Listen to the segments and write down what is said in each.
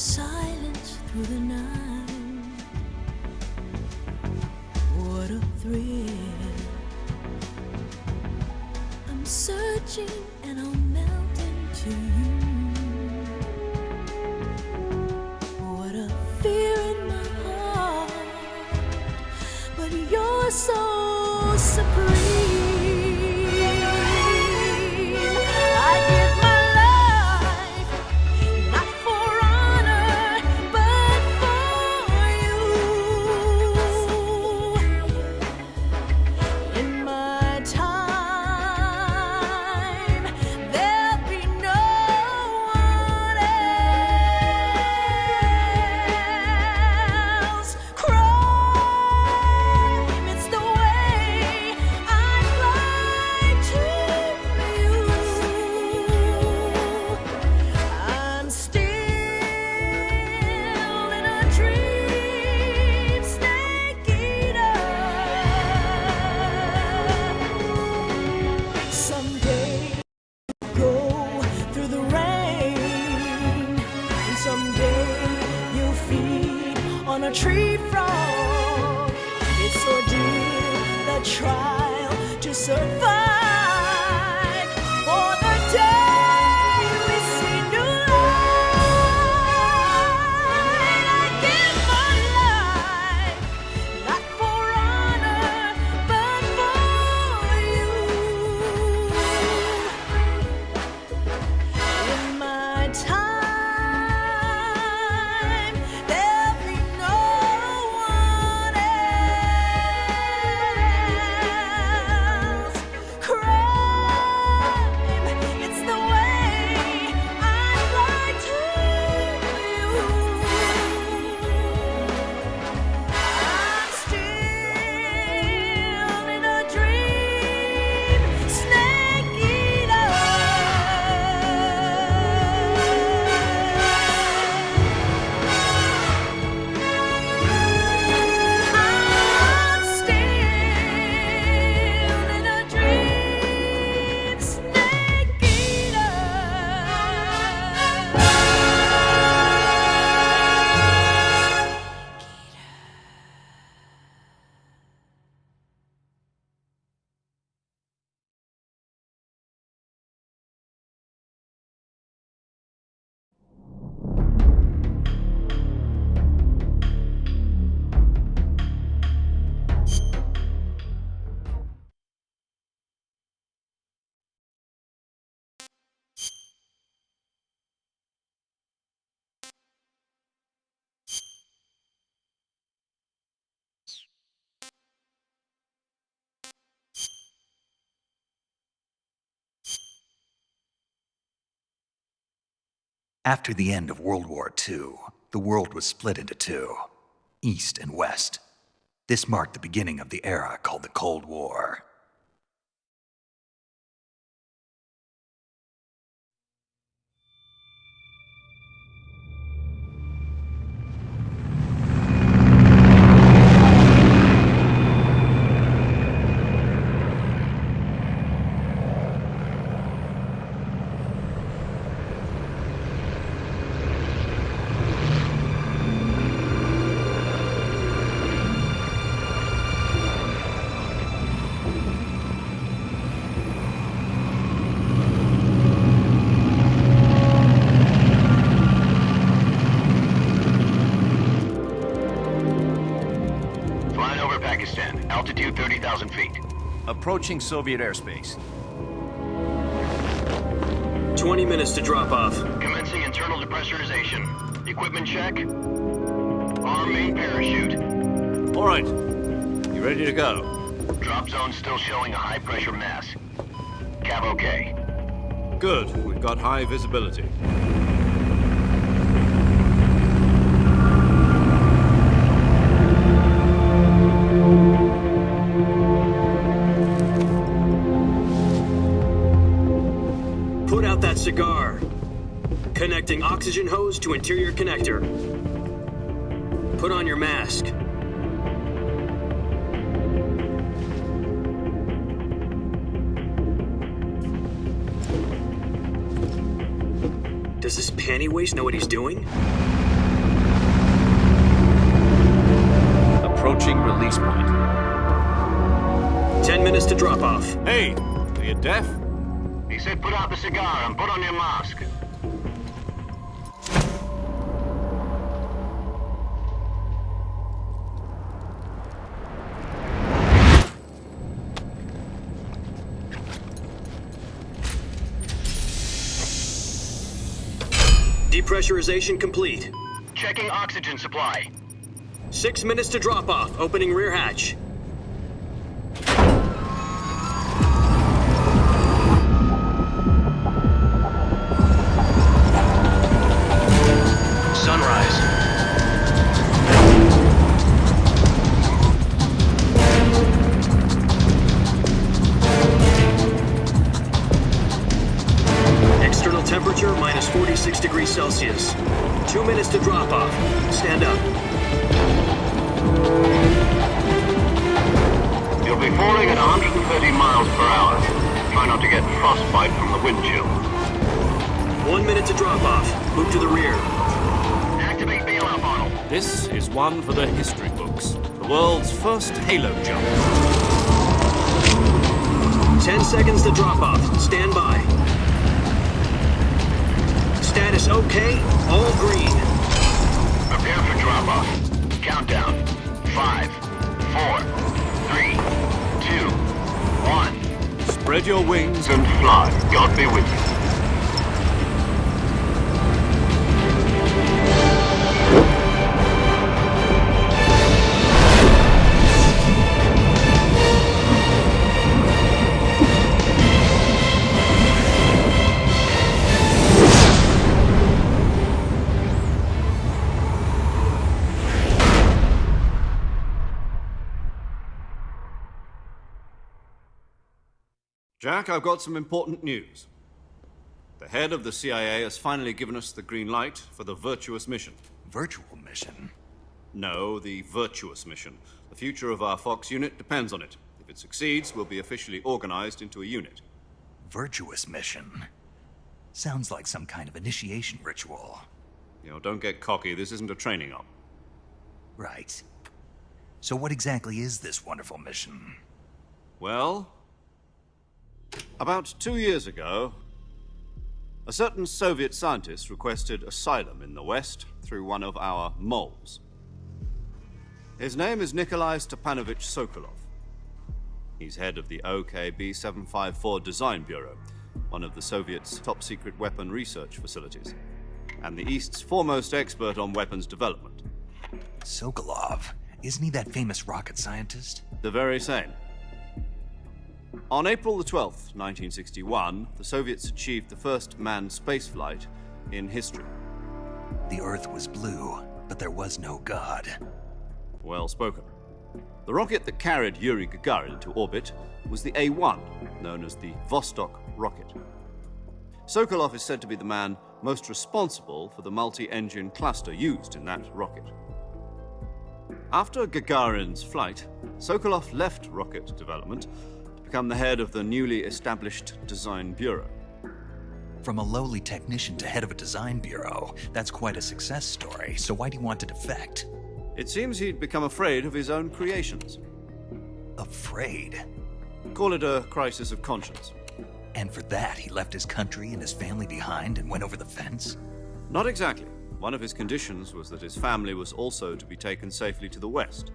silence through the night. What a thrill. I'm searching and I'll melt into you. What a fear in my heart, but you're so supreme. On a tree frog, it's ordeal, the trial to survive. For the day we see new light, I give my life, not for honor, but for you. In my time, After the end of World War II, the world was split into two, East and West. This marked the beginning of the era called the Cold War. Altitude 30,000 feet. Approaching Soviet airspace. 20 minutes to drop off. Commencing internal depressurization. Equipment check. Arm main parachute. All right. You ready to go? Drop zone still showing a high pressure mass. Cav okay. Good. We've got high visibility. Put out that cigar. Connecting oxygen hose to interior connector. Put on your mask. Does this panty waste know what he's doing? Approaching release point. 10 minutes to drop off. Hey, are you deaf? He said put out the cigar and put on your mask. Depressurization complete. Checking oxygen supply. 6 minutes to drop off. Opening rear hatch. Sunrise. External temperature minus 46 degrees Celsius. 2 minutes to drop off. Stand up. You'll be falling at 130 miles per hour. Try not to get frostbite from the wind chill. 1 minute to drop off. Move to the rear. Activate bailout model. This is one for the history books. The world's first halo jump. 10 seconds to drop off. Stand by. Status okay. All green. Prepare for drop-off. Countdown. 5, 4, 3, 2, 1. Spread your wings And fly. God be with you. Jack, I've got some important news. The head of the CIA has finally given us the green light for the Virtuous mission. Virtual mission? No, the Virtuous mission. The future of our Fox unit depends on it. If it succeeds, we'll be officially organized into a unit. Virtuous mission? Sounds like some kind of initiation ritual. Don't get cocky. This isn't a training op. Right. So what exactly is this wonderful mission? Well, about 2 years ago, a certain Soviet scientist requested asylum in the West through one of our moles. His name is Nikolai Stepanovich Sokolov. He's head of the OKB 754 Design Bureau, one of the Soviets' top-secret weapon research facilities, and the East's foremost expert on weapons development. Sokolov? Isn't he that famous rocket scientist? The very same. On April the 12th, 1961, the Soviets achieved the first manned spaceflight in history. The Earth was blue, but there was no God. Well spoken. The rocket that carried Yuri Gagarin into orbit was the A-1, known as the Vostok rocket. Sokolov is said to be the man most responsible for the multi-engine cluster used in that rocket. After Gagarin's flight, Sokolov left rocket development to become the head of the newly established Design Bureau. From a lowly technician to head of a design bureau, that's quite a success story, so why do you want to defect? It seems he'd become afraid of his own creations. Afraid? Call it a crisis of conscience. And for that, he left his country and his family behind and went over the fence? Not exactly. One of his conditions was that his family was also to be taken safely to the West.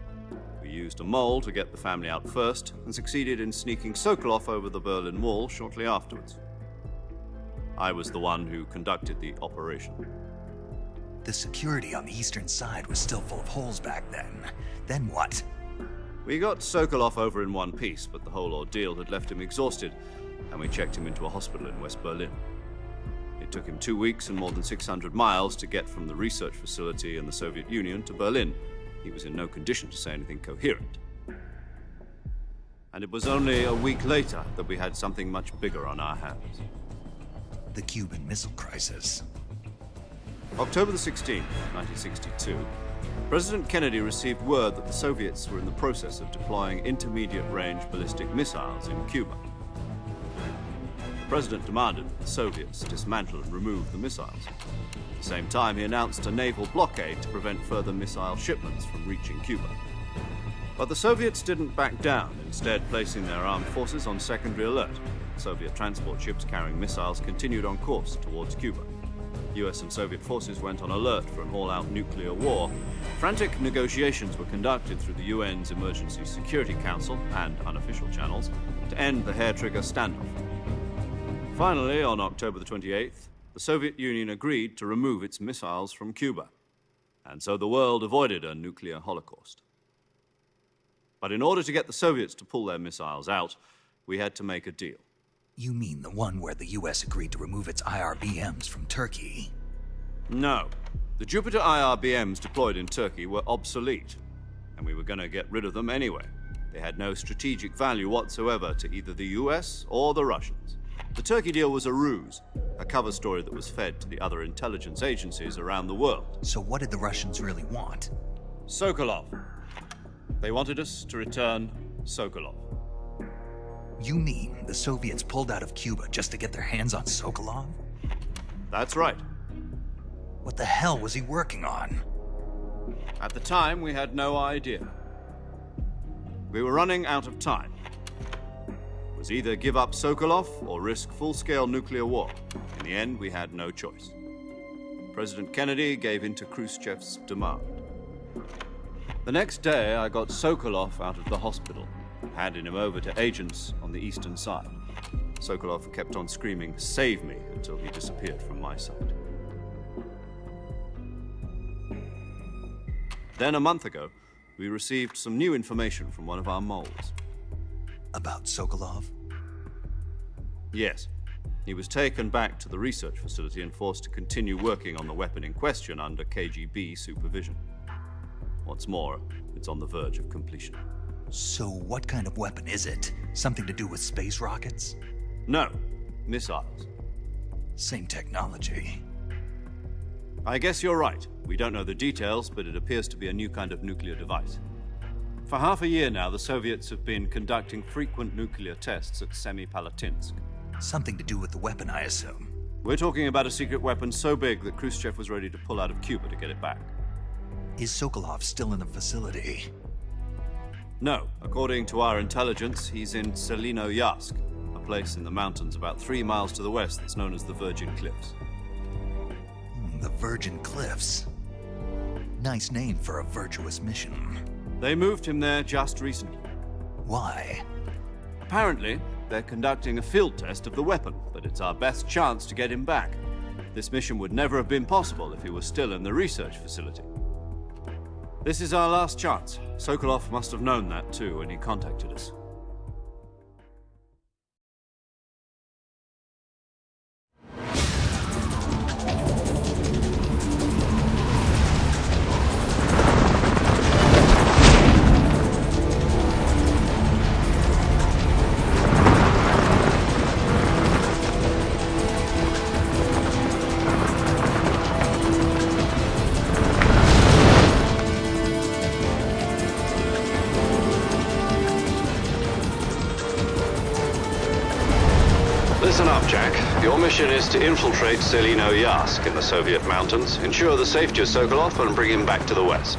We used a mole to get the family out first and succeeded in sneaking Sokolov over the Berlin Wall shortly afterwards. I was the one who conducted the operation. The security on the eastern side was still full of holes back then. Then what? We got Sokolov over in one piece, but the whole ordeal had left him exhausted, and we checked him into a hospital in West Berlin. It took him 2 weeks and more than 600 miles to get from the research facility in the Soviet Union to Berlin. He was in no condition to say anything coherent. And it was only a week later that we had something much bigger on our hands. The Cuban Missile Crisis. October the 16th, 1962, President Kennedy received word that the Soviets were in the process of deploying intermediate-range ballistic missiles in Cuba. The President demanded that the Soviets dismantle and remove the missiles. At the same time, he announced a naval blockade to prevent further missile shipments from reaching Cuba. But the Soviets didn't back down, instead placing their armed forces on secondary alert. Soviet transport ships carrying missiles continued on course towards Cuba. US and Soviet forces went on alert for an all-out nuclear war. Frantic negotiations were conducted through the UN's Emergency Security Council and unofficial channels to end the hair-trigger standoff. Finally, on October the 28th, the Soviet Union agreed to remove its missiles from Cuba, and so the world avoided a nuclear holocaust. But in order to get the Soviets to pull their missiles out, we had to make a deal. You mean the one where the US agreed to remove its IRBMs from Turkey? No. The Jupiter IRBMs deployed in Turkey were obsolete, and we were going to get rid of them anyway. They had no strategic value whatsoever to either the US or the Russians. The Turkey deal was a ruse, a cover story that was fed to the other intelligence agencies around the world. So what did the Russians really want? Sokolov. They wanted us to return Sokolov. You mean the Soviets pulled out of Cuba just to get their hands on Sokolov? That's right. What the hell was he working on? At the time, we had no idea. We were running out of time. It was either give up Sokolov or risk full-scale nuclear war. In the end, we had no choice. President Kennedy gave in to Khrushchev's demand. The next day, I got Sokolov out of the hospital, handing him over to agents on the eastern side. Sokolov kept on screaming, "Save me," until he disappeared from my sight. Then, a month ago, we received some new information from one of our moles. About Sokolov? Yes. He was taken back to the research facility and forced to continue working on the weapon in question under KGB supervision. What's more, it's on the verge of completion. So what kind of weapon is it? Something to do with space rockets? No, missiles. Same technology. I guess you're right. We don't know the details, but it appears to be a new kind of nuclear device. For half a year now, the Soviets have been conducting frequent nuclear tests at Semipalatinsk. Something to do with the weapon, I assume. We're talking about a secret weapon so big that Khrushchev was ready to pull out of Cuba to get it back. Is Sokolov still in the facility? No. According to our intelligence, he's in Selino-Yarsk, a place in the mountains about 3 miles to the west that's known as the Virgin Cliffs. The Virgin Cliffs. Nice name for a virtuous mission. They moved him there just recently. Why? Apparently, they're conducting a field test of the weapon, but it's our best chance to get him back. This mission would never have been possible if he was still in the research facility. This is our last chance. Sokolov must have known that too when he contacted us. Listen up, Jack. Your mission is to infiltrate Selino-Yarsk in the Soviet mountains, ensure the safety of Sokolov, and bring him back to the west.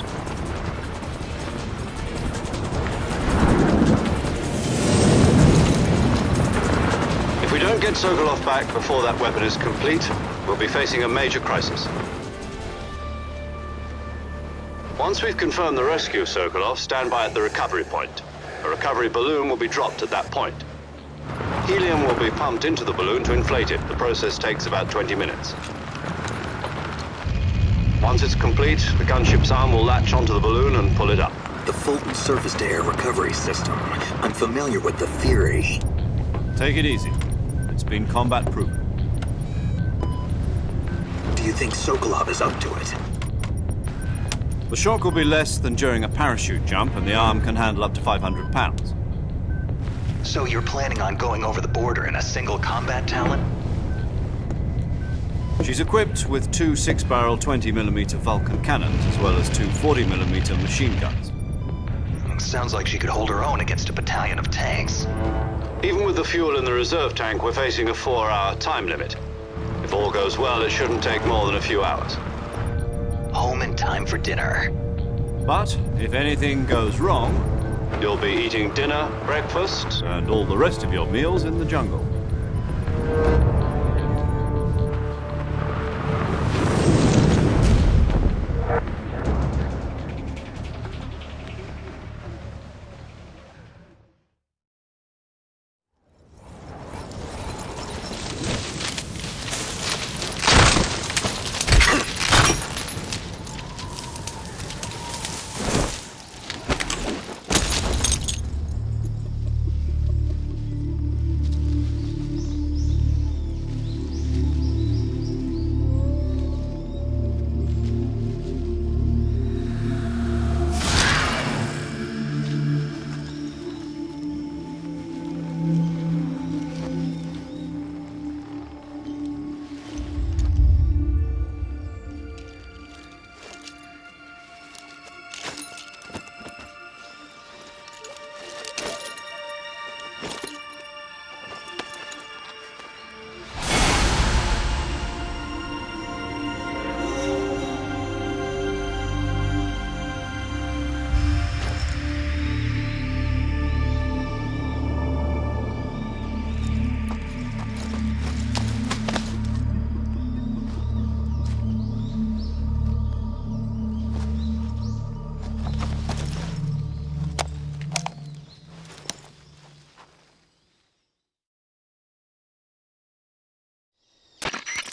If we don't get Sokolov back before that weapon is complete, we'll be facing a major crisis. Once we've confirmed the rescue of Sokolov, stand by at the recovery point. A recovery balloon will be dropped at that point. Helium will be pumped into the balloon to inflate it. The process takes about 20 minutes. Once it's complete, the gunship's arm will latch onto the balloon and pull it up. The Fulton surface-to-air recovery system. I'm familiar with the theory. Take it easy. It's been combat-proven. Do you think Sokolov is up to it? The shock will be less than during a parachute jump, and the arm can handle up to 500 pounds. So you're planning on going over the border in a single combat Talon? She's equipped with 2 6-barrel 20mm Vulcan cannons, as well as 2 40mm machine guns. Sounds like she could hold her own against a battalion of tanks. Even with the fuel in the reserve tank, we're facing a 4-hour time limit. If all goes well, it shouldn't take more than a few hours. Home in time for dinner. But if anything goes wrong, you'll be eating dinner, breakfast, and all the rest of your meals in the jungle.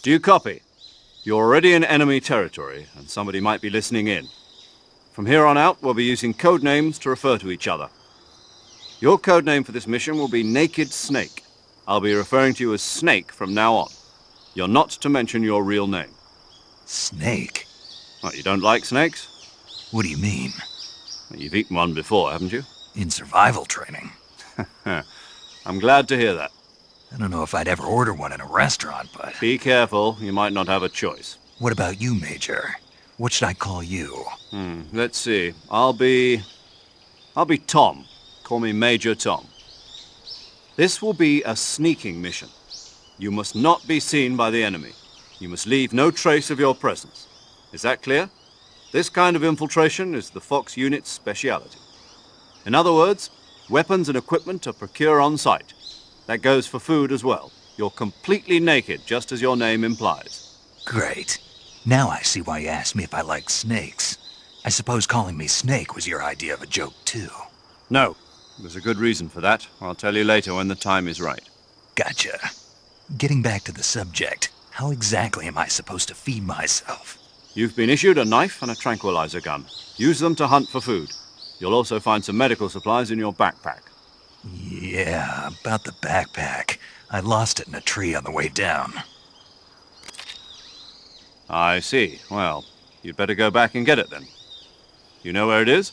Do you copy? You're already in enemy territory, and somebody might be listening in. From here on out, we'll be using code names to refer to each other. Your code name for this mission will be Naked Snake. I'll be referring to you as Snake from now on. You're not to mention your real name. Snake? What, you don't like snakes? What do you mean? You've eaten one before, haven't you? In survival training. I'm glad to hear that. I don't know if I'd ever order one in a restaurant, but... Be careful, you might not have a choice. What about you, Major? What should I call you? Let's see. I'll be Tom. Call me Major Tom. This will be a sneaking mission. You must not be seen by the enemy. You must leave no trace of your presence. Is that clear? This kind of infiltration is the Fox unit's speciality. In other words, weapons and equipment are procured on site. That goes for food as well. You're completely naked, just as your name implies. Great. Now I see why you asked me if I like snakes. I suppose calling me Snake was your idea of a joke, too. No. There's a good reason for that. I'll tell you later when the time is right. Gotcha. Getting back to the subject, how exactly am I supposed to feed myself? You've been issued a knife and a tranquilizer gun. Use them to hunt for food. You'll also find some medical supplies in your backpack. Yeah, about the backpack. I lost it in a tree on the way down. I see. Well, you'd better go back and get it then. You know where it is?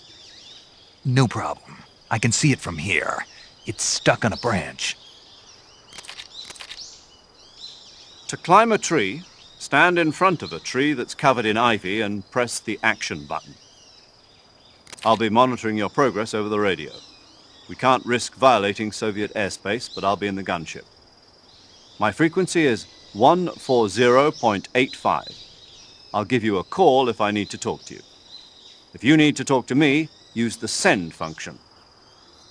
No problem. I can see it from here. It's stuck on a branch. To climb a tree, stand in front of a tree that's covered in ivy and press the action button. I'll be monitoring your progress over the radio. We can't risk violating Soviet airspace, but I'll be in the gunship. My frequency is 140.85. I'll give you a call if I need to talk to you. If you need to talk to me, use the send function.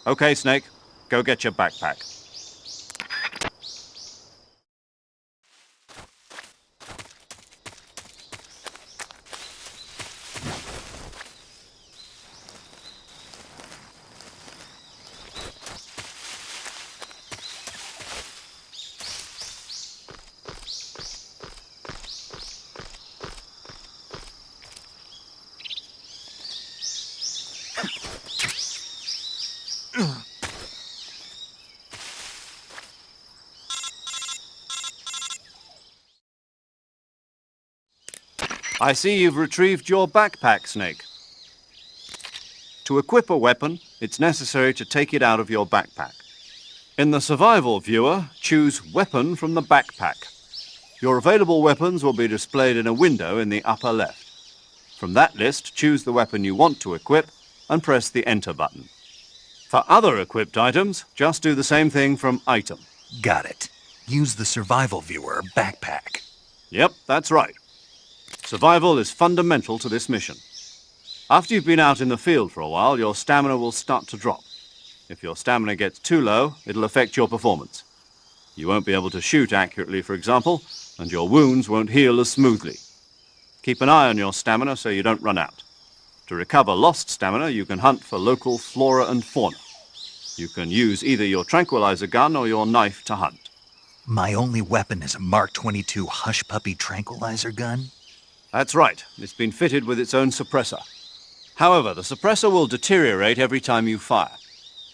Okay, Snake, go get your backpack. I see you've retrieved your backpack, Snake. To equip a weapon, it's necessary to take it out of your backpack. In the survival viewer, choose Weapon from the backpack. Your available weapons will be displayed in a window in the upper left. From that list, choose the weapon you want to equip and press the Enter button. For other equipped items, just do the same thing from Item. Got it. Use the survival viewer backpack. Yep, that's right. Survival is fundamental to this mission. After you've been out in the field for a while, your stamina will start to drop. If your stamina gets too low, it'll affect your performance. You won't be able to shoot accurately, for example, and your wounds won't heal as smoothly. Keep an eye on your stamina so you don't run out. To recover lost stamina, you can hunt for local flora and fauna. You can use either your tranquilizer gun or your knife to hunt. My only weapon is a Mark 22 Hush Puppy tranquilizer gun? That's right. It's been fitted with its own suppressor. However, the suppressor will deteriorate every time you fire.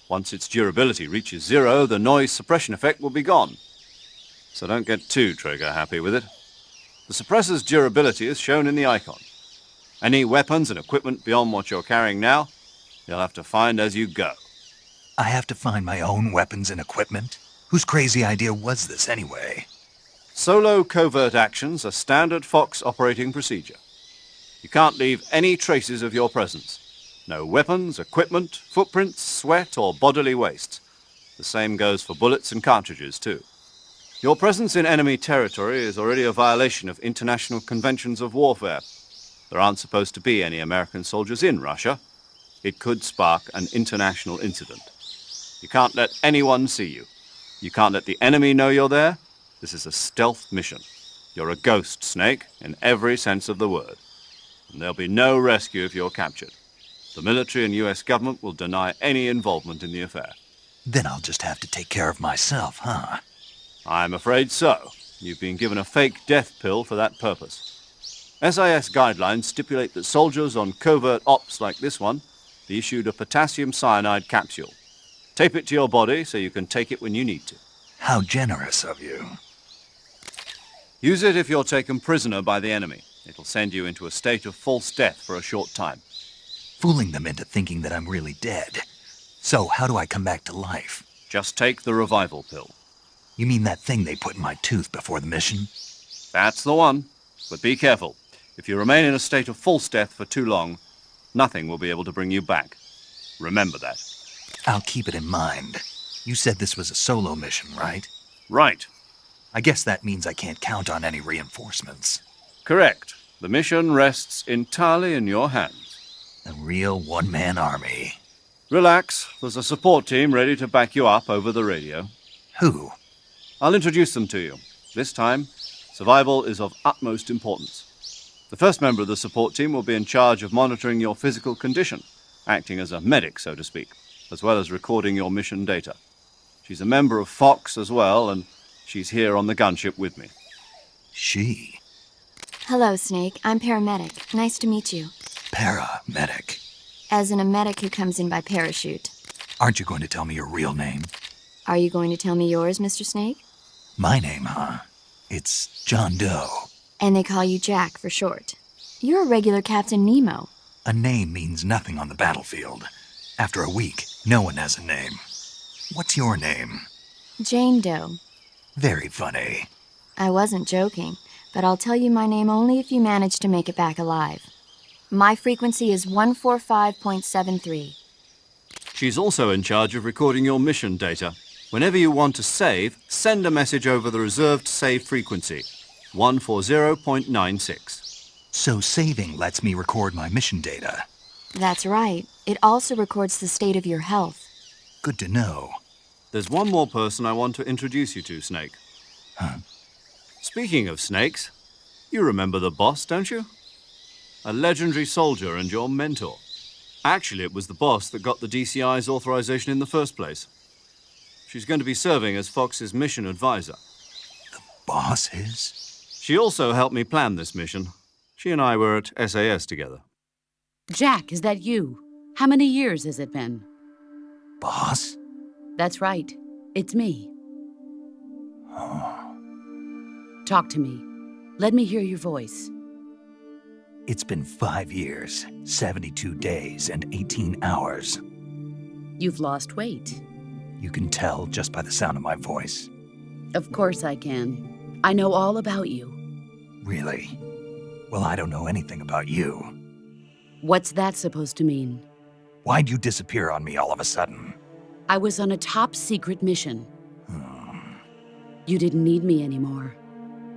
Once its durability reaches 0, the noise suppression effect will be gone. So don't get too trigger happy with it. The suppressor's durability is shown in the icon. Any weapons and equipment beyond what you're carrying now, you'll have to find as you go. I have to find my own weapons and equipment? Whose crazy idea was this anyway? Solo covert actions are standard Fox operating procedure. You can't leave any traces of your presence. No weapons, equipment, footprints, sweat, or bodily waste. The same goes for bullets and cartridges, too. Your presence in enemy territory is already a violation of international conventions of warfare. There aren't supposed to be any American soldiers in Russia. It could spark an international incident. You can't let anyone see you. You can't let the enemy know you're there. This is a stealth mission. You're a ghost, Snake, in every sense of the word. And there'll be no rescue if you're captured. The military and US government will deny any involvement in the affair. Then I'll just have to take care of myself, huh? I'm afraid so. You've been given a fake death pill for that purpose. SIS guidelines stipulate that soldiers on covert ops like this one be issued a potassium cyanide capsule. Tape it to your body so you can take it when you need to. How generous of you. Use it if you're taken prisoner by the enemy. It'll send you into a state of false death for a short time. Fooling them into thinking that I'm really dead. So how do I come back to life? Just take the revival pill. You mean that thing they put in my tooth before the mission? That's the one. But be careful. If you remain in a state of false death for too long, nothing will be able to bring you back. Remember that. I'll keep it in mind. You said this was a solo mission, right? Right. I guess that means I can't count on any reinforcements. Correct. The mission rests entirely in your hands. A real one-man army. Relax. There's a support team ready to back you up over the radio. Who? I'll introduce them to you. This time, survival is of utmost importance. The first member of the support team will be in charge of monitoring your physical condition, acting as a medic, so to speak, as well as recording your mission data. She's a member of Fox as well, and she's here on the gunship with me. She? Hello, Snake. I'm paramedic. Nice to meet you. Paramedic. As in a medic who comes in by parachute. Aren't you going to tell me your real name? Are you going to tell me yours, Mr. Snake? My name, huh? It's John Doe. And they call you Jack for short. You're a regular Captain Nemo. A name means nothing on the battlefield. After a week, no one has a name. What's your name? Jane Doe. Very funny. I wasn't joking, but I'll tell you my name only if you manage to make it back alive. My frequency is 145.73. She's also in charge of recording your mission data. Whenever you want to save, send a message over the reserved save frequency, 140.96. So saving lets me record my mission data. That's right. It also records the state of your health. Good to know. There's one more person I want to introduce you to, Snake. Huh? Speaking of snakes, you remember the boss, don't you? A legendary soldier and your mentor. Actually, it was the boss that got the DCI's authorization in the first place. She's going to be serving as Fox's mission advisor. Boss is? She also helped me plan this mission. She and I were at SAS together. Jack, is that you? How many years has it been? Boss? That's right. It's me. Talk to me. Let me hear your voice. It's been 5 years, 72 days, and 18 hours. You've lost weight. You can tell just by the sound of my voice. Of course I can. I know all about you. Really? Well, I don't know anything about you. What's that supposed to mean? Why'd you disappear on me all of a sudden? I was on a top-secret mission. You didn't need me anymore.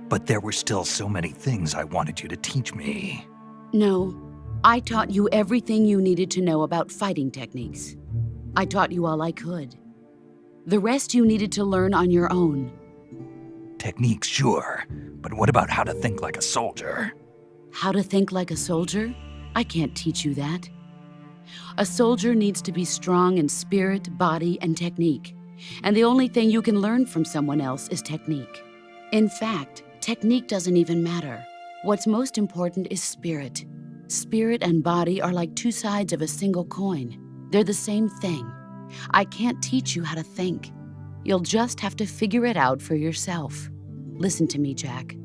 But there were still so many things I wanted you to teach me. No, I taught you everything you needed to know about fighting techniques. I taught you all I could. The rest you needed to learn on your own. Techniques, sure. But what about how to think like a soldier? How to think like a soldier? I can't teach you that. A soldier needs to be strong in spirit, body, and technique. And the only thing you can learn from someone else is technique. In fact, technique doesn't even matter. What's most important is spirit. Spirit and body are like two sides of a single coin. They're the same thing. I can't teach you how to think. You'll just have to figure it out for yourself. Listen to me, Jack.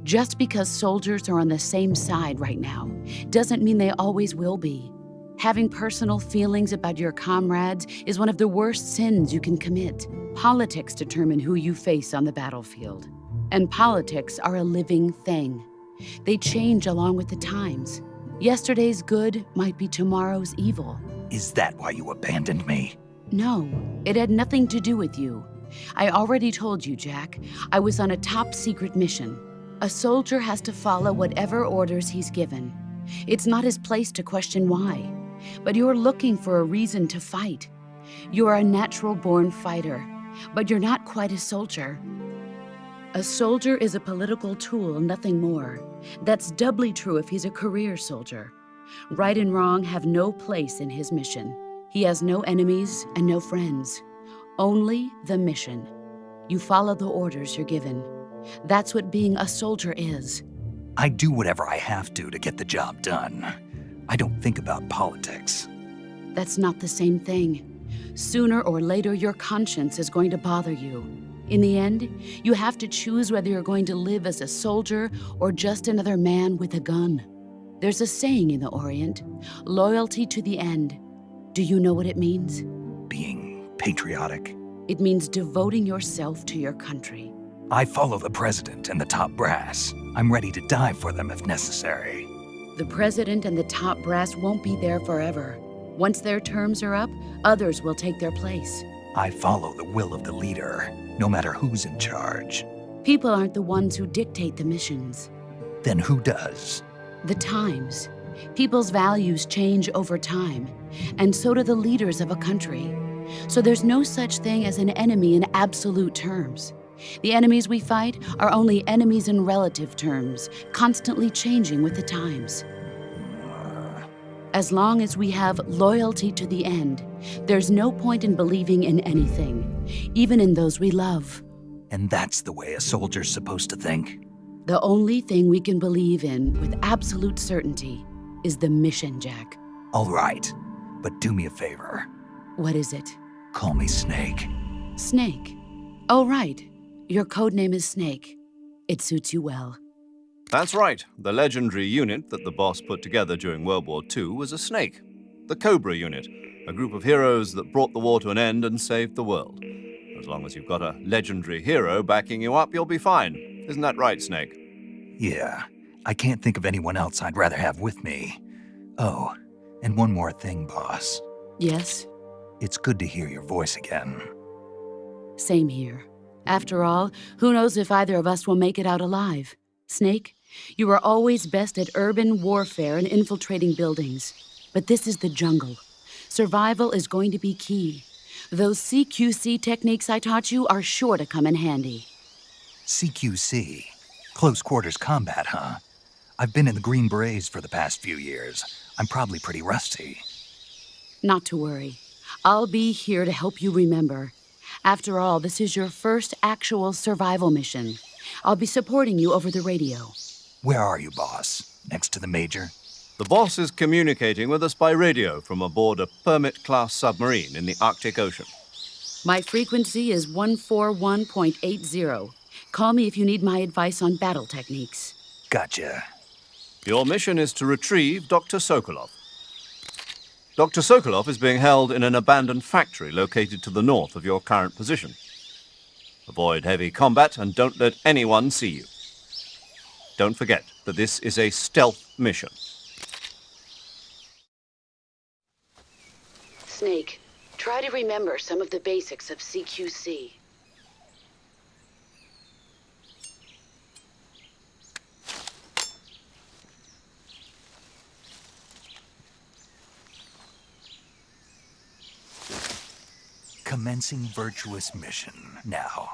Just because soldiers are on the same side right now doesn't mean they always will be. Having personal feelings about your comrades is one of the worst sins you can commit. Politics determine who you face on the battlefield. And politics are a living thing. They change along with the times. Yesterday's good might be tomorrow's evil. Is that why you abandoned me? No, it had nothing to do with you. I already told you, Jack. I was on a top-secret mission. A soldier has to follow whatever orders he's given. It's not his place to question why. But you're looking for a reason to fight. You're a natural-born fighter, but you're not quite a soldier. A soldier is a political tool, nothing more. That's doubly true if he's a career soldier. Right and wrong have no place in his mission. He has no enemies and no friends. Only the mission. You follow the orders you're given. That's what being a soldier is. I do whatever I have to get the job done. I don't think about politics. That's not the same thing. Sooner or later, your conscience is going to bother you. In the end, you have to choose whether you're going to live as a soldier or just another man with a gun. There's a saying in the Orient, loyalty to the end. Do you know what it means? Being patriotic. It means devoting yourself to your country. I follow the president and the top brass. I'm ready to die for them if necessary. The president and the top brass won't be there forever. Once their terms are up, others will take their place. I follow the will of the leader, no matter who's in charge. People aren't the ones who dictate the missions. Then who does? The times. People's values change over time, and so do the leaders of a country. So there's no such thing as an enemy in absolute terms. The enemies we fight are only enemies in relative terms, constantly changing with the times. As long as we have loyalty to the end, there's no point in believing in anything, even in those we love. And that's the way a soldier's supposed to think? The only thing we can believe in with absolute certainty is the mission, Jack. All right, but do me a favor. What is it? Call me Snake. Snake. Oh, right. Your code name is Snake. It suits you well. That's right. The legendary unit that the boss put together during World War II was a snake. The Cobra unit, a group of heroes that brought the war to an end and saved the world. As long as you've got a legendary hero backing you up, you'll be fine. Isn't that right, Snake? Yeah, I can't think of anyone else I'd rather have with me. Oh, and one more thing, boss. Yes? It's good to hear your voice again. Same here. After all, who knows if either of us will make it out alive? Snake, you are always best at urban warfare and infiltrating buildings. But this is the jungle. Survival is going to be key. Those CQC techniques I taught you are sure to come in handy. CQC? Close quarters combat, huh? I've been in the Green Berets for the past few years. I'm probably pretty rusty. Not to worry. I'll be here to help you remember. After all, this is your first actual survival mission. I'll be supporting you over the radio. Where are you, boss? Next to the Major? The boss is communicating with us by radio from aboard a Permit-class submarine in the Arctic Ocean. My frequency is 141.80. Call me if you need my advice on battle techniques. Gotcha. Your mission is to retrieve Dr. Sokolov. Dr. Sokolov is being held in an abandoned factory located to the north of your current position. Avoid heavy combat and don't let anyone see you. Don't forget that this is a stealth mission. Snake, try to remember some of the basics of CQC. Commencing Virtuous mission now.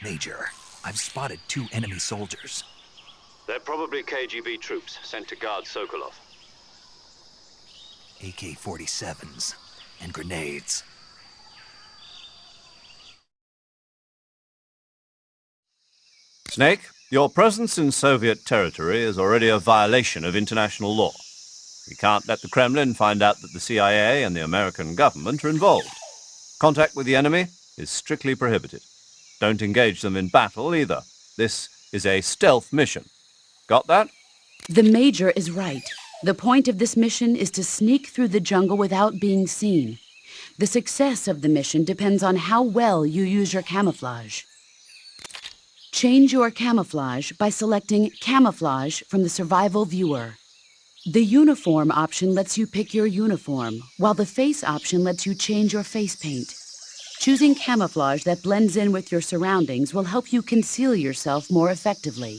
Major, I've spotted 2 enemy soldiers. They're probably KGB troops sent to guard Sokolov. AK-47s and grenades. Snake, your presence in Soviet territory is already a violation of international law. We can't let the Kremlin find out that the CIA and the American government are involved. Contact with the enemy is strictly prohibited. Don't engage them in battle either. This is a stealth mission. Got that? The Major is right. The point of this mission is to sneak through the jungle without being seen. The success of the mission depends on how well you use your camouflage. Change your camouflage by selecting Camouflage from the Survival Viewer. The Uniform option lets you pick your uniform, while the Face option lets you change your face paint. Choosing camouflage that blends in with your surroundings will help you conceal yourself more effectively.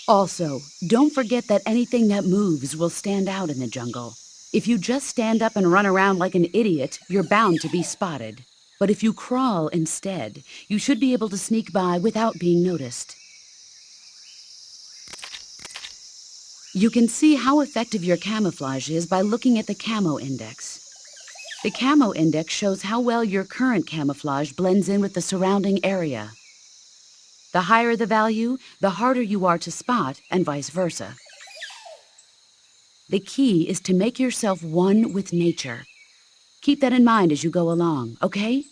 Also, don't forget that anything that moves will stand out in the jungle. If you just stand up and run around like an idiot, you're bound to be spotted. But if you crawl instead, you should be able to sneak by without being noticed. You can see how effective your camouflage is by looking at the camo index. The camo index shows how well your current camouflage blends in with the surrounding area. The higher the value, the harder you are to spot, and vice versa. The key is to make yourself one with nature. Keep that in mind as you go along, okay?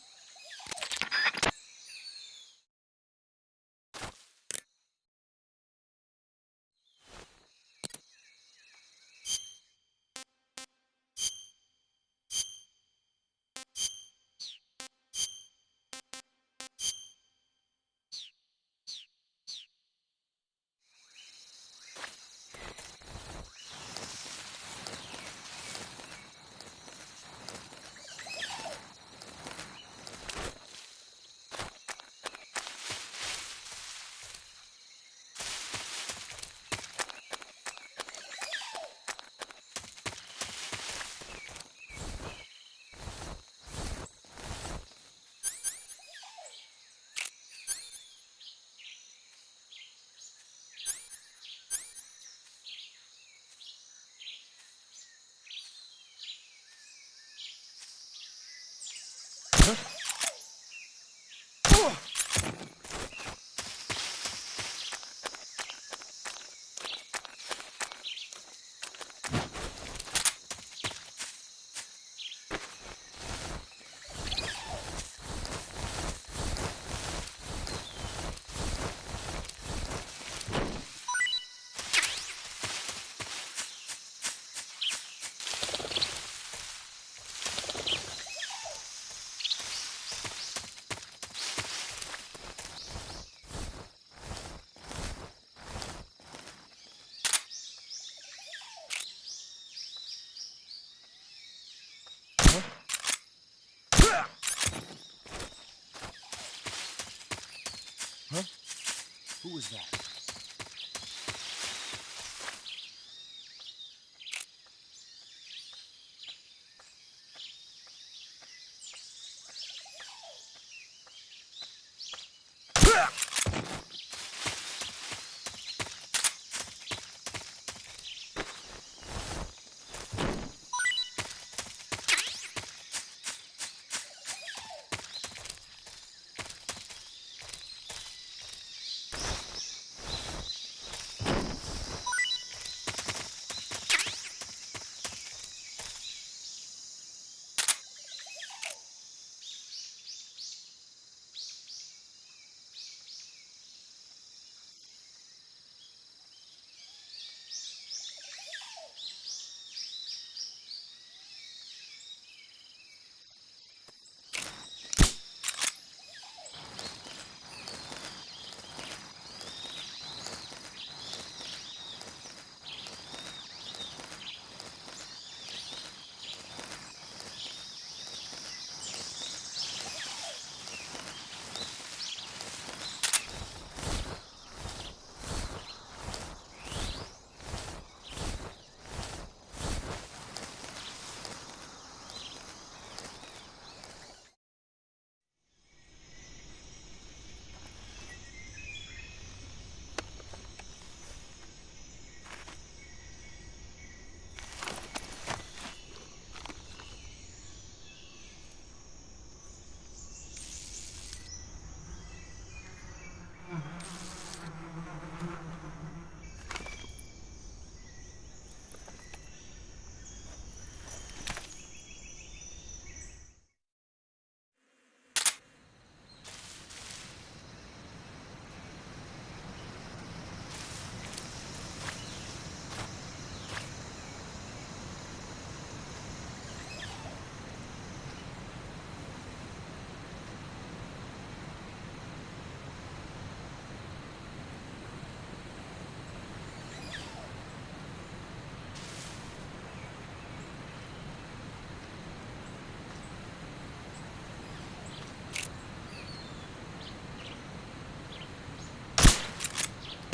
Who was that?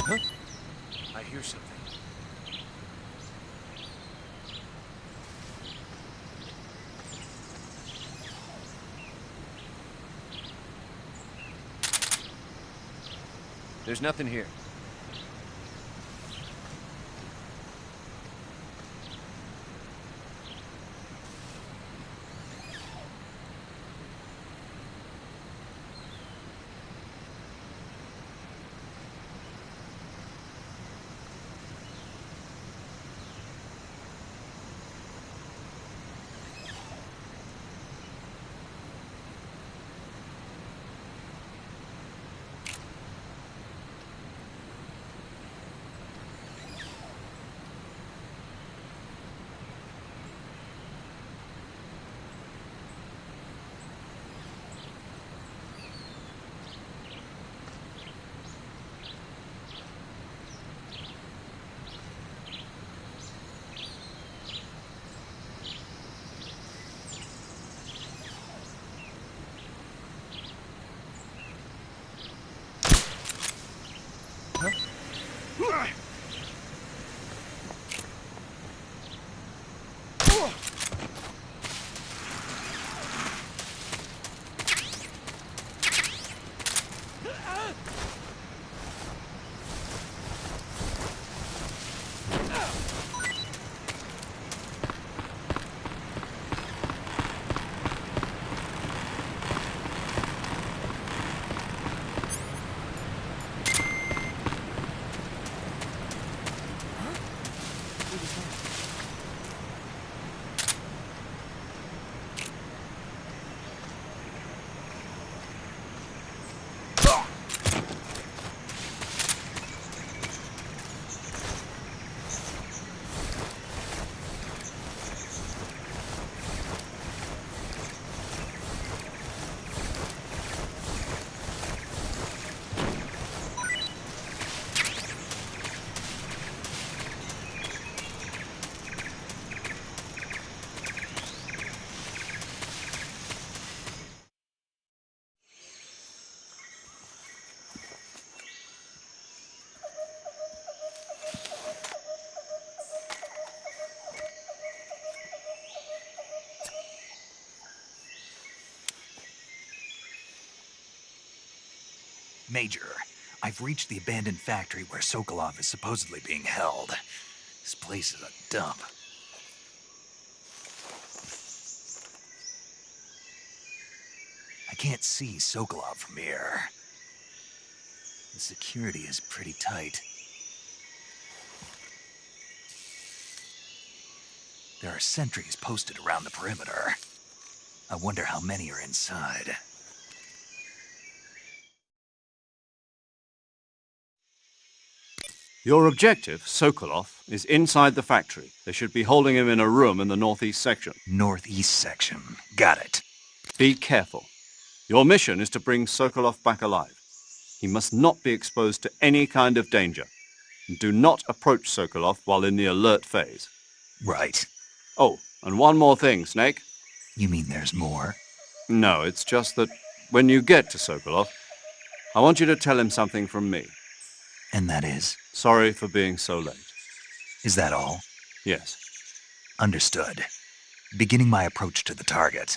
Huh? I hear something. There's nothing here. Major, I've reached the abandoned factory where Sokolov is supposedly being held. This place is a dump. I can't see Sokolov from here. The security is pretty tight. There are sentries posted around the perimeter. I wonder how many are inside. Your objective, Sokolov, is inside the factory. They should be holding him in a room in the northeast section. Northeast section. Got it. Be careful. Your mission is to bring Sokolov back alive. He must not be exposed to any kind of danger. Do not approach Sokolov while in the alert phase. Right. Oh, and one more thing, Snake. You mean there's more? No, it's just that when you get to Sokolov, I want you to tell him something from me. And that is? Sorry for being so late. Is that all? Yes. Understood. Beginning my approach to the target.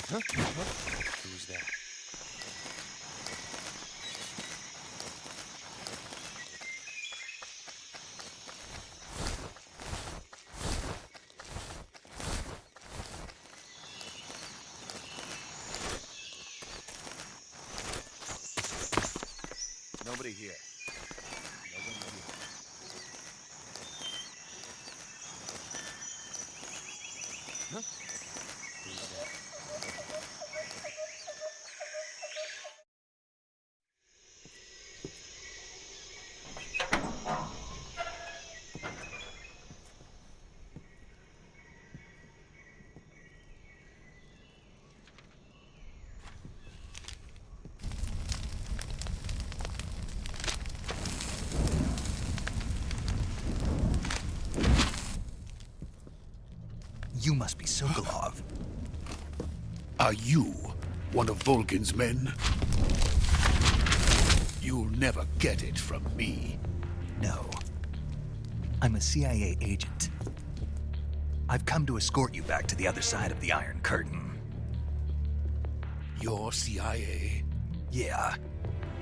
Who's that? Nobody here. Nobody here. Huh? Who's that? You must be Sokolov. Are you one of Volgin's men? You'll never get it from me. No. I'm a CIA agent. I've come to escort you back to the other side of the Iron Curtain. You're CIA? Yeah.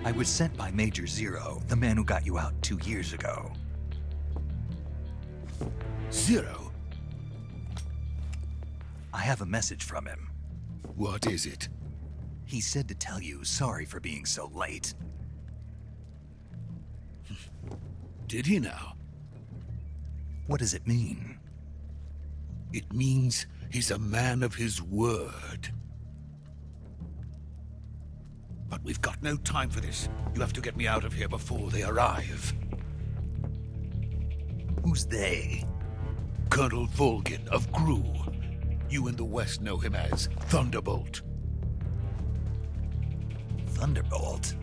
I was sent by Major Zero, the man who got you out 2 years ago. Zero? I have a message from him. What is it? He said to tell you sorry for being so late. Did he now? What does it mean? It means he's a man of his word. But we've got no time for this. You have to get me out of here before they arrive. Who's they? Colonel Volgin of GRU. You in the West know him as Thunderbolt. Thunderbolt?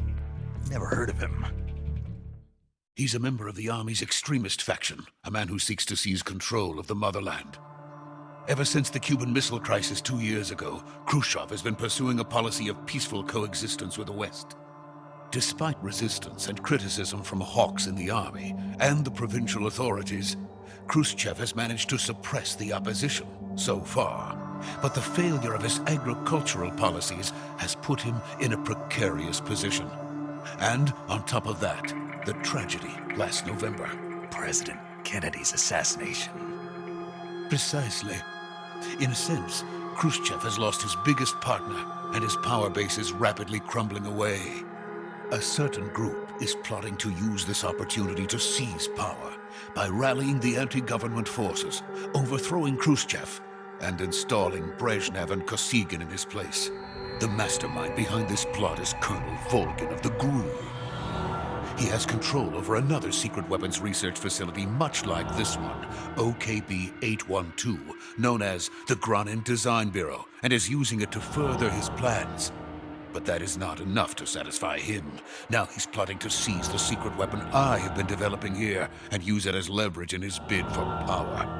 Never heard of him. He's a member of the Army's extremist faction, a man who seeks to seize control of the motherland. Ever since the Cuban Missile Crisis 2 years ago, Khrushchev has been pursuing a policy of peaceful coexistence with the West. Despite resistance and criticism from hawks in the Army and the provincial authorities, Khrushchev has managed to suppress the opposition so far. But the failure of his agricultural policies has put him in a precarious position. And on top of that, the tragedy last November. President Kennedy's assassination. Precisely. In a sense, Khrushchev has lost his biggest partner, and his power base is rapidly crumbling away. A certain group is plotting to use this opportunity to seize power by rallying the anti-government forces, overthrowing Khrushchev, and installing Brezhnev and Kosygin in his place. The mastermind behind this plot is Colonel Volgin of the GRU. He has control over another secret weapons research facility much like this one, OKB-812, known as the Granin Design Bureau, and is using it to further his plans. But that is not enough to satisfy him. Now he's plotting to seize the secret weapon I have been developing here and use it as leverage in his bid for power.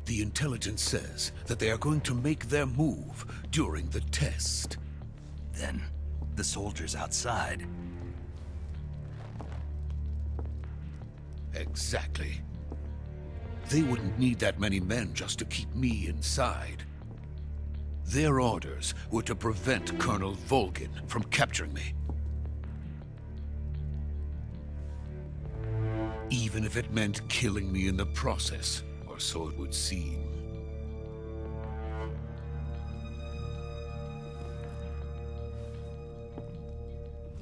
The intelligence says that they are going to make their move during the test. Then, the soldiers outside. Exactly. They wouldn't need that many men just to keep me inside. Their orders were to prevent Colonel Volgin from capturing me. Even if it meant killing me in the process, or so it would seem.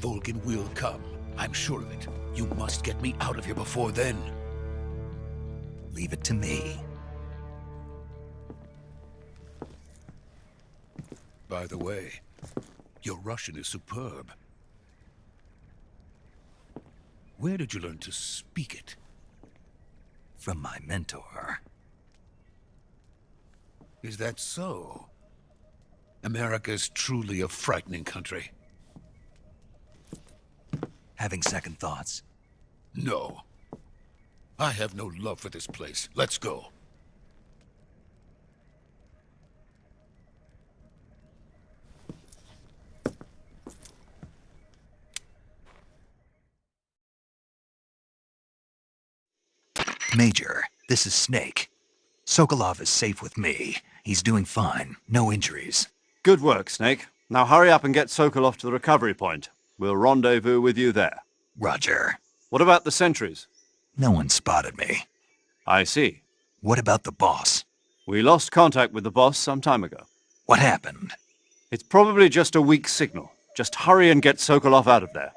Volgin will come. I'm sure of it. You must get me out of here before then. Leave it to me. By the way, your Russian is superb. Where did you learn to speak it? From my mentor. Is that so? America's truly a frightening country. Having second thoughts? No. I have no love for this place. Let's go. Major, this is Snake. Sokolov is safe with me. He's doing fine. No injuries. Good work, Snake. Now hurry up and get Sokolov to the recovery point. We'll rendezvous with you there. Roger. What about the sentries? No one spotted me. I see. What about the boss? We lost contact with the boss some time ago. What happened? It's probably just a weak signal. Just hurry and get Sokolov out of there.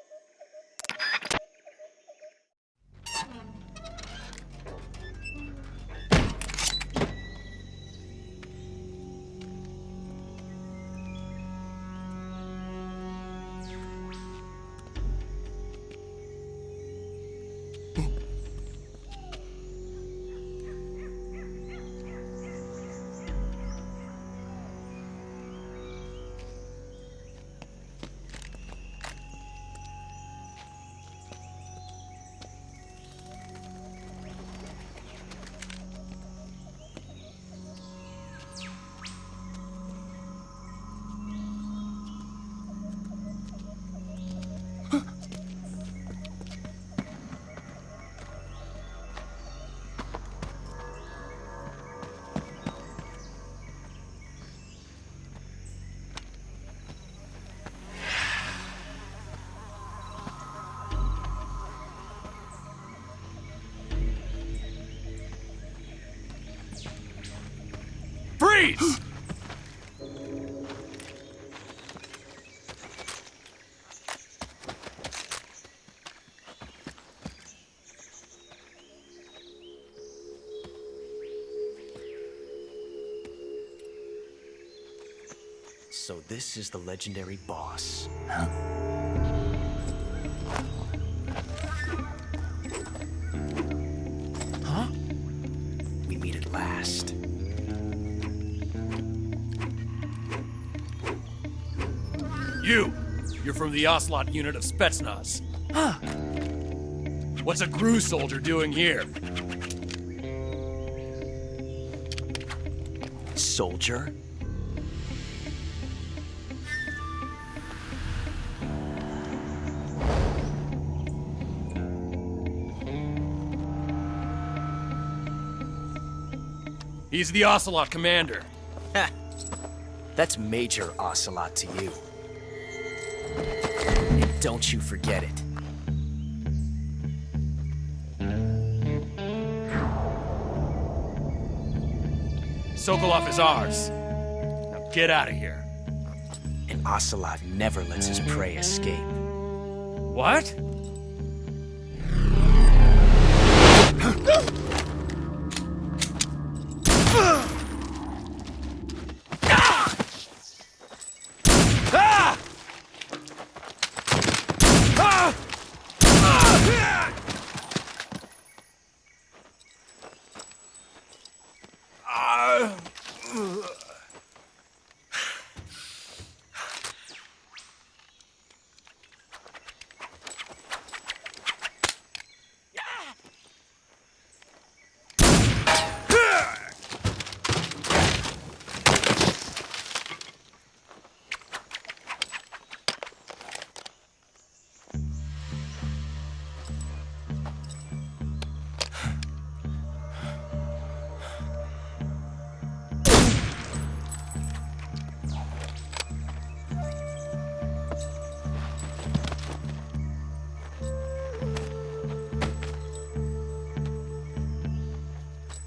Freeze! So this is the legendary boss. Huh? Huh? We meet at last. You're from the Ocelot unit of Spetsnaz. Huh? What's a GRU soldier doing here? Soldier? He's the Ocelot commander. Ha! That's Major Ocelot to you. And don't you forget it. Sokolov is ours. Now get out of here. And Ocelot never lets his prey escape. What?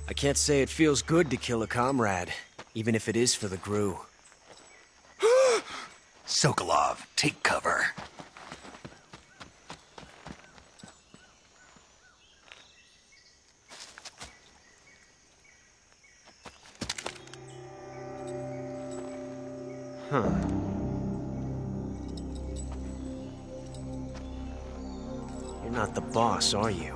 I can't say it feels good to kill a comrade, even if it is for the GRU. Sokolov, take cover. Huh. You're not the boss, are you?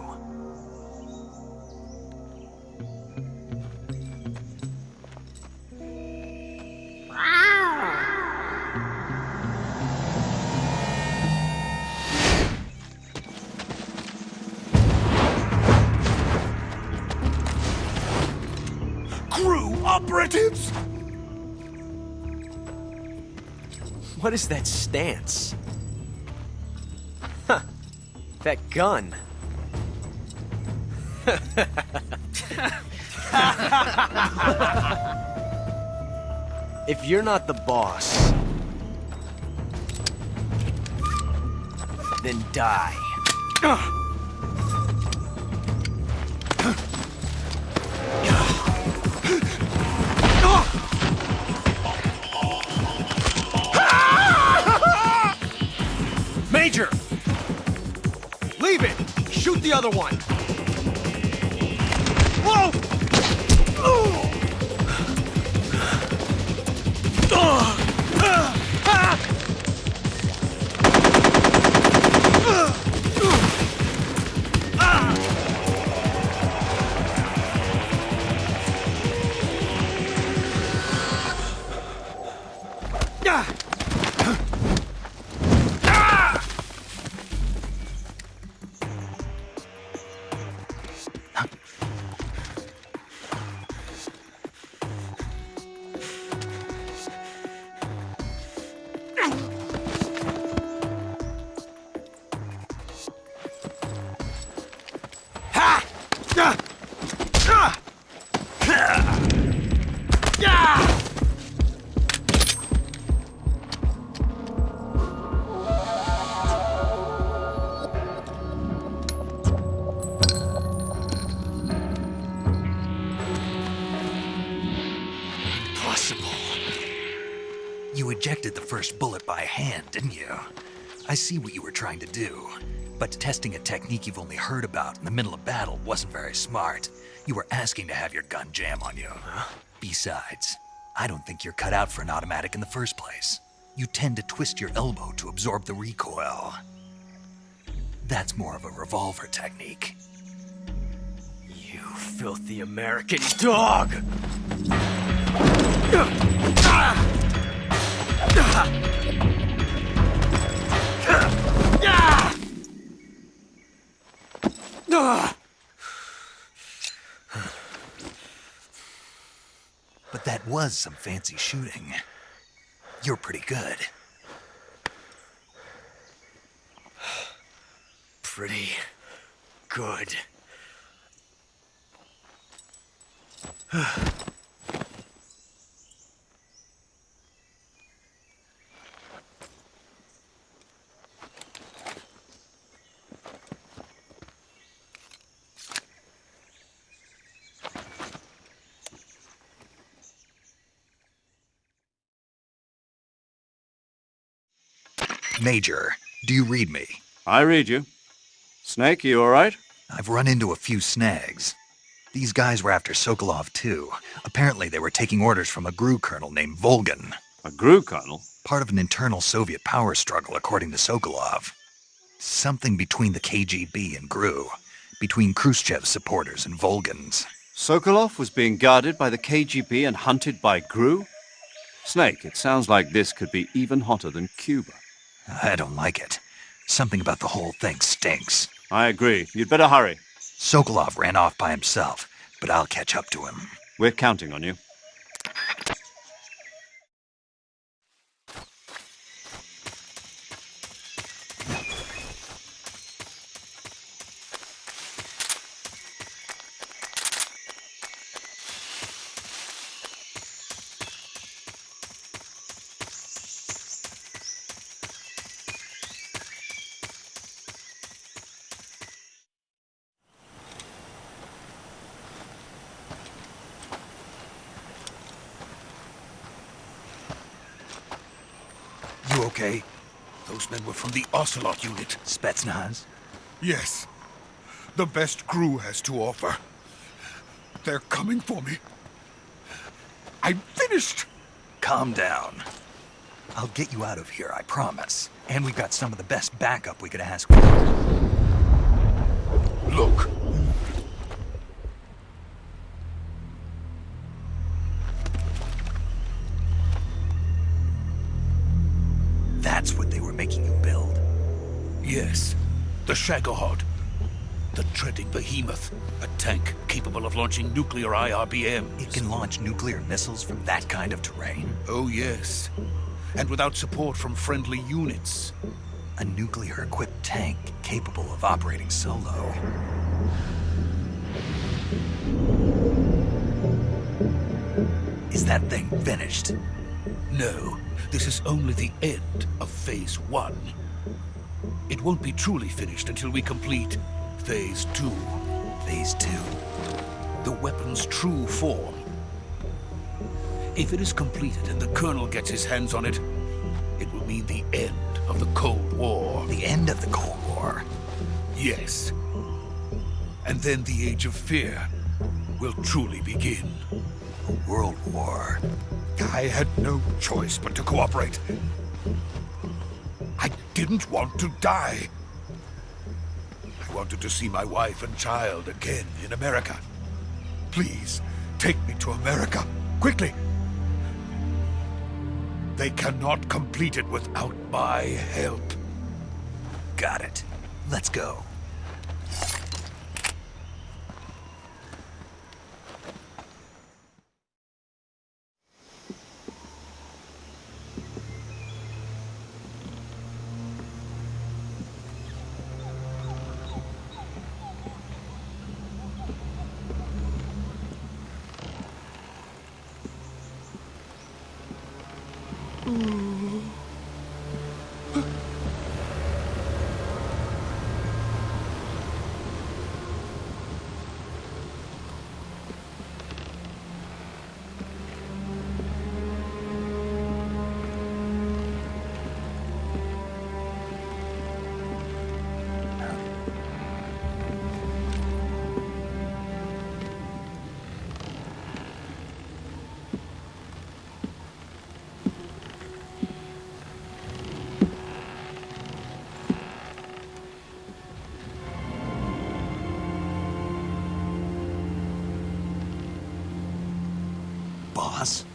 GRU operatives! What is that stance? Huh. That gun. If you're not the boss, then die. Major! Leave it! Shoot the other one! Whoa! You ejected the first bullet by hand, didn't you? I see what you were trying to do, but testing a technique you've only heard about in the middle of battle wasn't very smart. You were asking to have your gun jam on you. Besides, I don't think you're cut out for an automatic in the first place. You tend to twist your elbow to absorb the recoil. That's more of a revolver technique. You filthy American dog! But that was some fancy shooting. You're pretty good. Pretty good. Major, do you read me? I read you. Snake, you all right? I've run into a few snags. These guys were after Sokolov too. Apparently they were taking orders from a GRU colonel named Volgan. A GRU colonel? Part of an internal Soviet power struggle, according to Sokolov. Something between the KGB and GRU. Between Khrushchev's supporters and Volgan's. Sokolov was being guarded by the KGB and hunted by GRU? Snake, it sounds like this could be even hotter than Cuba. I don't like it. Something about the whole thing stinks. I agree. You'd better hurry. Sokolov ran off by himself, but I'll catch up to him. We're counting on you. You okay? Those men were from the Ocelot unit. Spetsnaz? Yes. The best GRU has to offer. They're coming for me. I'm finished! Calm down. I'll get you out of here, I promise. And we've got some of the best backup we could ask for. Look. That's what they were making you build? Yes. The Shagohod. The treading behemoth. A tank capable of launching nuclear IRBMs. It can launch nuclear missiles from that kind of terrain? Oh, yes. And without support from friendly units. A nuclear-equipped tank capable of operating solo. Is that thing finished? No, this is only the end of Phase 1. It won't be truly finished until we complete Phase 2. Phase 2? The weapon's true form. If it is completed and the Colonel gets his hands on it, it will mean the end of the Cold War. The end of the Cold War? Yes. And then the Age of Fear will truly begin. A world war. I had no choice but to cooperate. I didn't want to die. I wanted to see my wife and child again in America. Please, take me to America, quickly. They cannot complete it without my help. Got it. Let's go. Boss?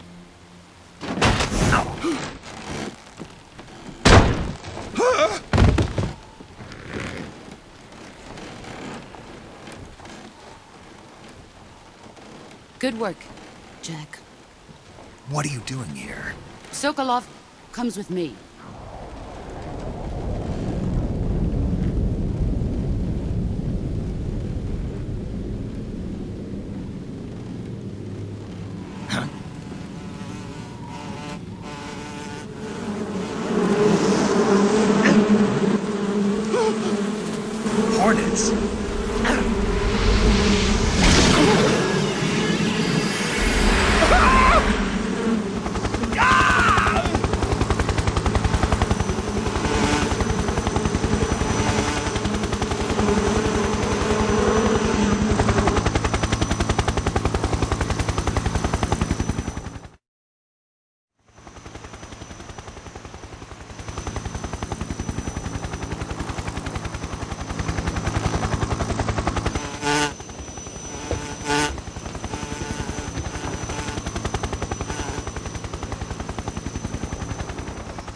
Good work, Jack. What are you doing here? Sokolov comes with me. Hornets!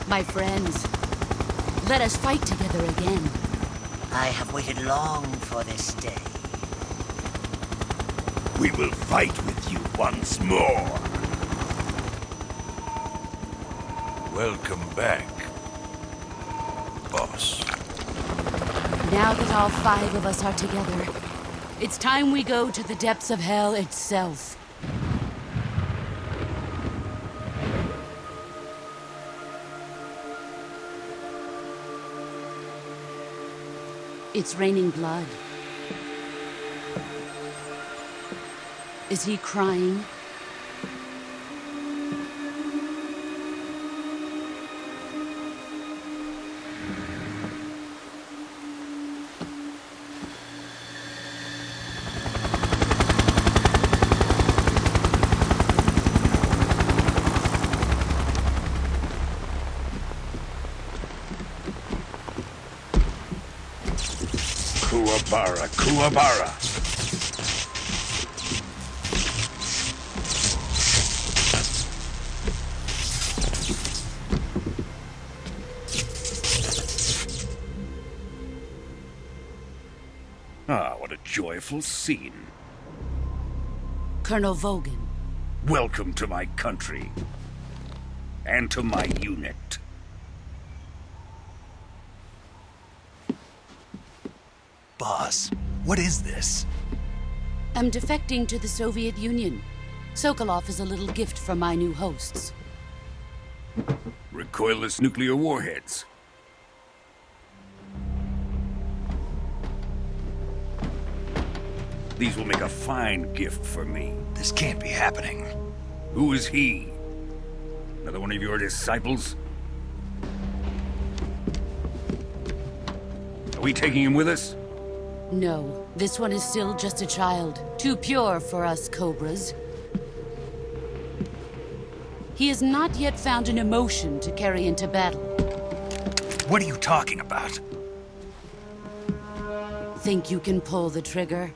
My friends, let us fight together again. I have waited long for this day. We will fight with you once more. Welcome back, boss. Now that all 5 of us are together, it's time we go to the depths of hell itself. It's raining blood. Is he crying? Kuwabara, Kuwabara. Ah, what a joyful scene. Colonel Vogan. Welcome to my country. And to my unit. Boss, what is this? I'm defecting to the Soviet Union. Sokolov is a little gift from my new hosts. Recoilless nuclear warheads. These will make a fine gift for me. This can't be happening. Who is he? Another one of your disciples? Are we taking him with us? No, this one is still just a child. Too pure for us Cobras. He has not yet found an emotion to carry into battle. What are you talking about? Think you can pull the trigger?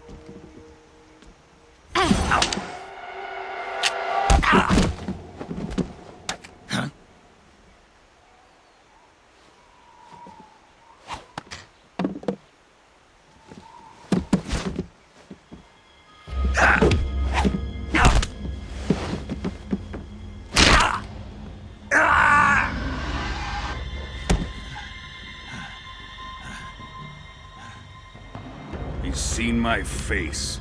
He's seen my face.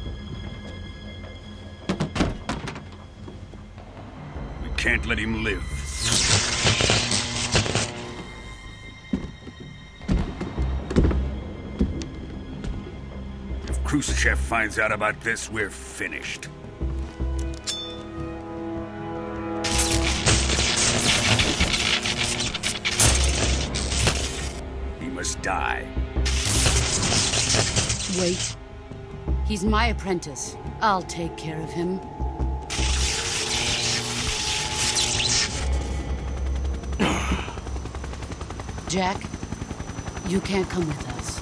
We can't let him live. If Khrushchev finds out about this, we're finished. He must die. Wait. He's my apprentice. I'll take care of him. Jack, you can't come with us.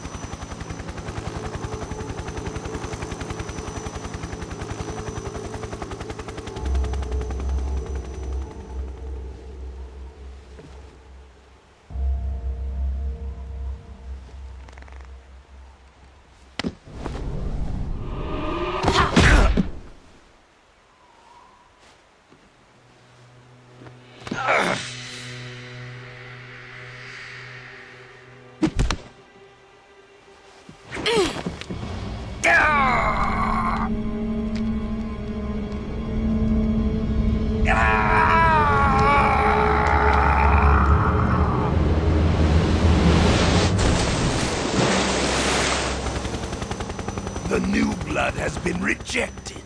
The new blood has been rejected.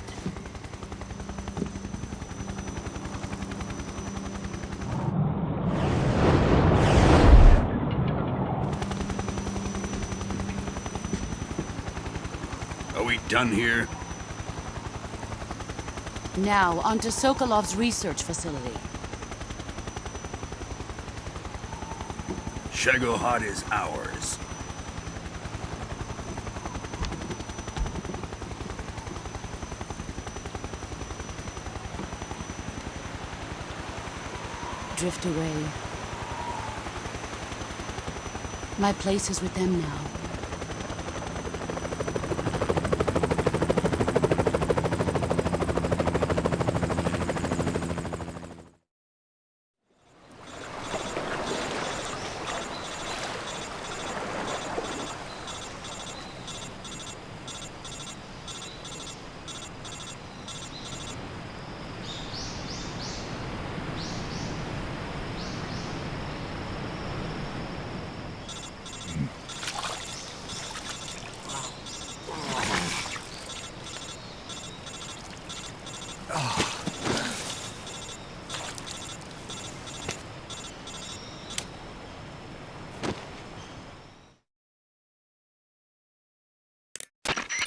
Are we done here? Now, onto Sokolov's research facility. Shagohod is ours. Drift away. My place is with them now.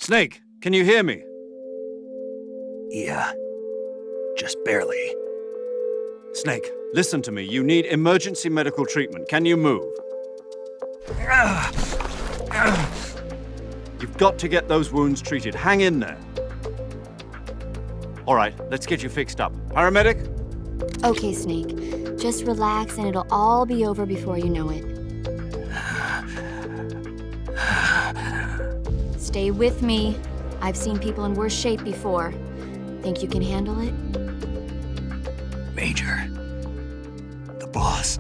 Snake, can you hear me? Yeah. Just barely. Snake, listen to me. You need emergency medical treatment. Can you move? You've got to get those wounds treated. Hang in there. All right, let's get you fixed up. Paramedic? Okay, Snake. Just relax and it'll all be over before you know it. Stay with me. I've seen people in worse shape before. Think you can handle it? Major. The boss.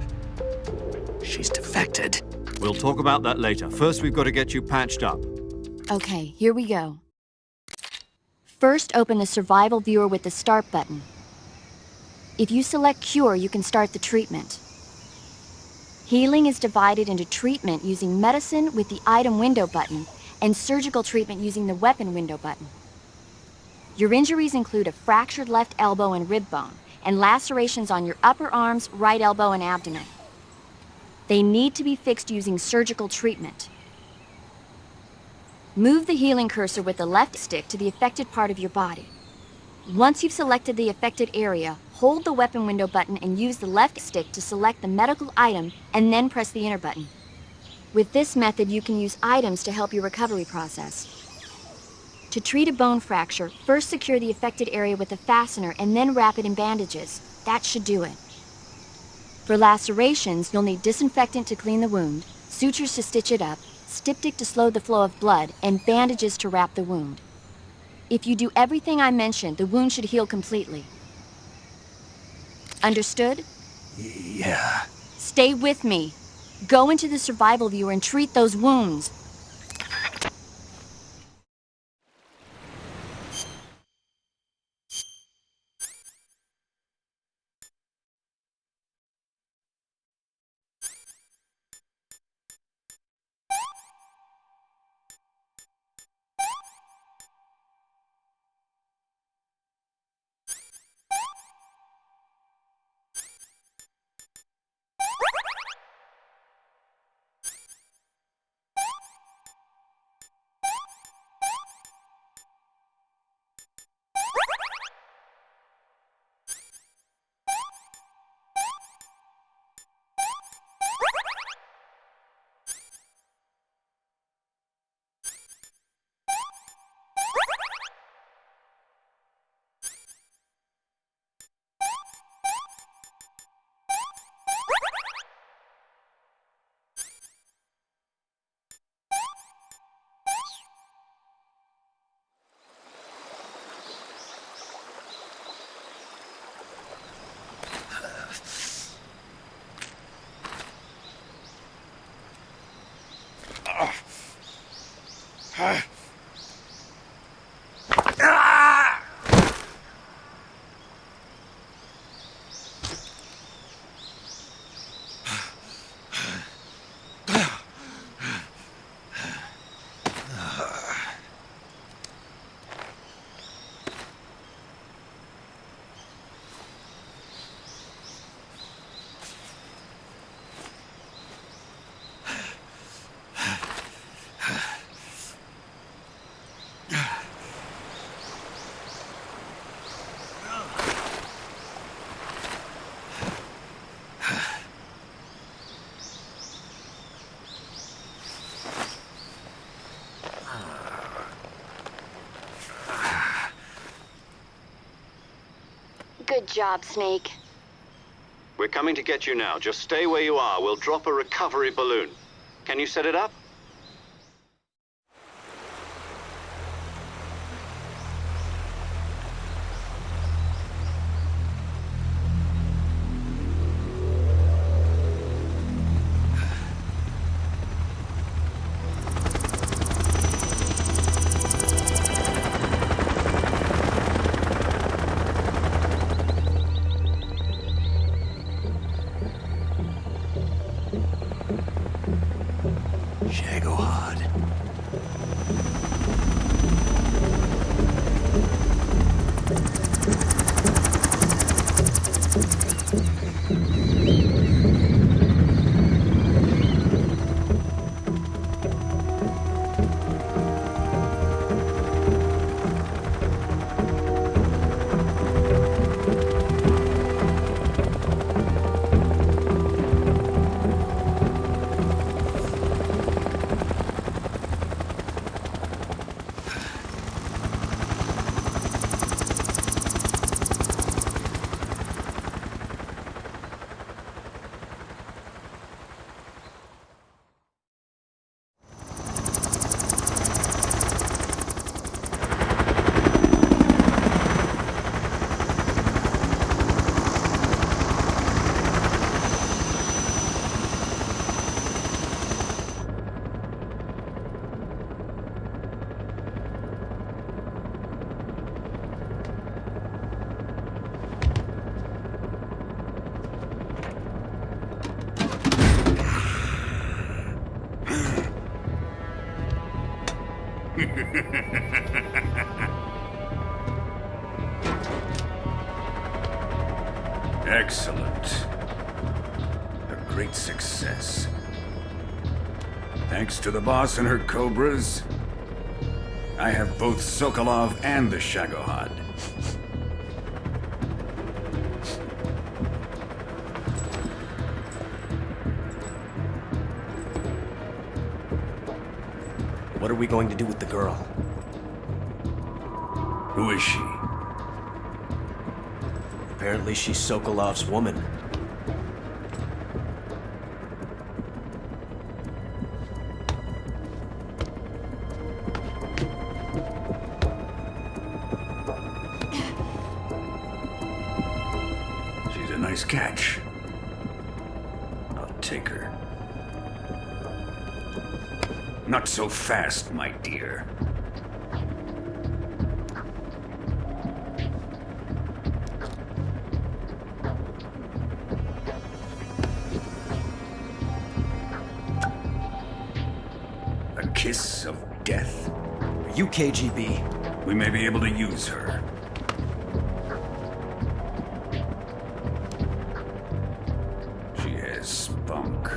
She's defected. We'll talk about that later. First, we've got to get you patched up. Okay, here we go. First, open the survival viewer with the Start button. If you select Cure, you can start the treatment. Healing is divided into treatment using medicine with the item window button and surgical treatment using the weapon window button. Your injuries include a fractured left elbow and rib bone, and lacerations on your upper arms, right elbow, and abdomen. They need to be fixed using surgical treatment. Move the healing cursor with the left stick to the affected part of your body. Once you've selected the affected area, hold the weapon window button and use the left stick to select the medical item and then press the enter button. With this method, you can use items to help your recovery process. To treat a bone fracture, first secure the affected area with a fastener and then wrap it in bandages. That should do it. For lacerations, you'll need disinfectant to clean the wound, sutures to stitch it up, styptic to slow the flow of blood, and bandages to wrap the wound. If you do everything I mentioned, the wound should heal completely. Understood? Yeah. Stay with me. Go into the survival viewer and treat those wounds. Good job, Snake. We're coming to get you now. Just stay where you are. We'll drop a recovery balloon. Can you set it up? Excellent. A great success. Thanks to the boss and her cobras, I have both Sokolov and the Shagohod. What are we going to do with the girl? Who is she? Apparently she's Sokolov's woman. She's a nice catch. I'll take her. Not so fast, my dear. A kiss of death. Are you KGB? We may be able to use her. She has spunk.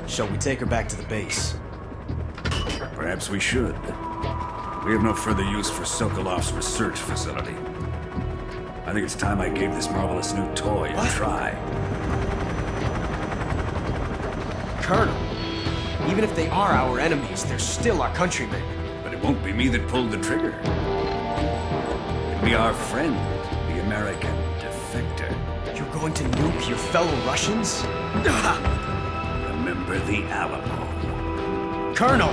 Shall we take her back to the base? Perhaps we should. We have no further use for Sokolov's research facility. I think it's time I gave this marvelous new toy a try. Colonel, even if they are our enemies, they're still our countrymen. But it won't be me that pulled the trigger. It'll be our friend, the American defector. You're going to nuke your fellow Russians? Remember the Alamo. Colonel!